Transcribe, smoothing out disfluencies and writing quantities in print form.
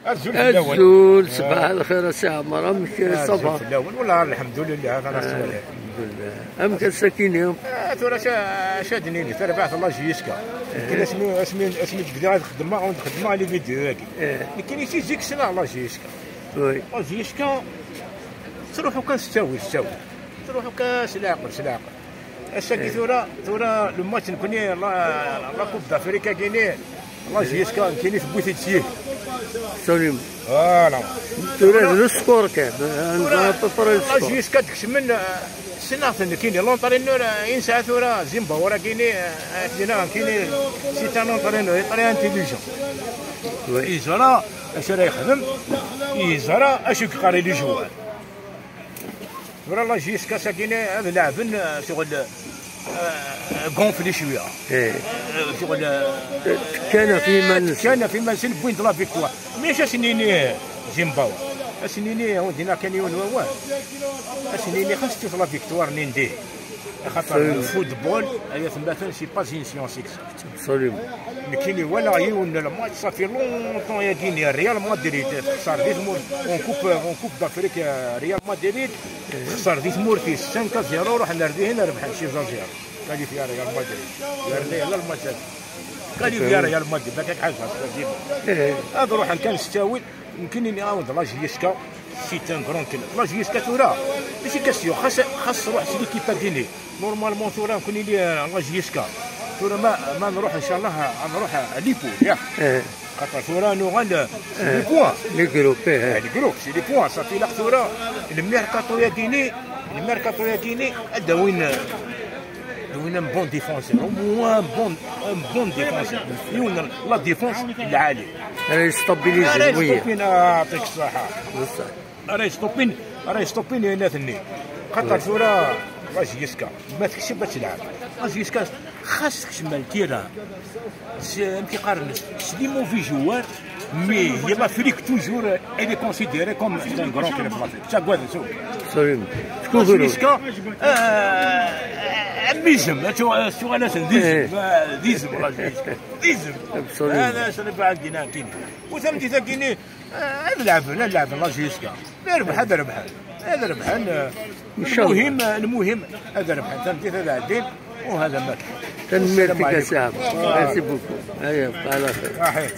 الزول صباح الخير سي عمر. امك صباح في الاول والله الحمد لله. هذا الحمد لله. امك ساكن يوم ترى شادنيني ترى بعث الله جيسكا. كاين اسمي تقدر تخدم على فيديو هاكي. كاين يجيك سنه الله جيسكا. وي جيسكا تروحوا كنستوي تروحوا كسلاقل الساكي ثورة لو ماتش نكوني لا كوب دافريكا كاينين الله جيسكا كاينين في بويتي تسيه سليم. فوالا ثورة السكور كاع الله جيسكا تكشمن سنة كاين لونطرينور ينسى ثورة زيمبابوي راه كاينين سي لونطرينور طري انتيليجون يزرا اش راه يخدم يزرا اش يقاري لي جوال والله جيسكا ساكنه هذا لاعبن شغل غونفلي شويه. شغل كان في منزل بوينت لا فيكتوار ماشي اسنيني زيمبابوي اسنيني ودينا كان يوان اسنيني خاص لا فيكتوار نديه خاطر الفوتبول هي مثلا سي با سين سيونس ابسوليوم ما كاين ولا يون الماتش صافي لونطون يا كاين ريال مدريد خسر ديت مور اون كوب دافريك ريال مدريد خسر ديت مور في 5-0 روح نرديه ربح شي 0-0 كالي في ريال مدريد يلا الماتش كالي في ريال مدريد ما كاين حاجه هذا روح كان ستاوي يمكن اني نعاود لا جيسكا سي ان كرون كلوب لا جيسكا ثورا ماشي كاسيون خاص روح سي ليكيب ديني نورمالمون ثورا نكون لي لا جيسكا ثورا ما نروح ان شاء الله نروح ليبو ياك خاطر ثورا نوغال لي بوان لي جروب سي لي بوان صافي لا ثورا الميركاتو يا ديني داوين un bon défenseur, au moins un bon défenseur. يون لا ديفونس العالي. راه يستابيليزي وياه. يعطيك الصحة. راه يستوبين هنا ثني. خاطر ثورة لا جيسكا ما تكشف باش تلعب. لا جيسكا خاصك تشمل تيران. انت قارن سي موفي جوار مي هي لافريك توجور elle est considérée comme un grand club l'Afrique. Ça quoi ça. سليم. شكون جيسكا ديزم شو انا ديزم والله ديزم هذا شنو بعد دينا كاين وثمتي ثاكيني هذا لعب لا جيسكا ربح هذا ربح المهم هذا ربح ثمتي هذا عدين وهذا مات تنمير فيك ساعه. ميرسي بوكو. هيا على خير.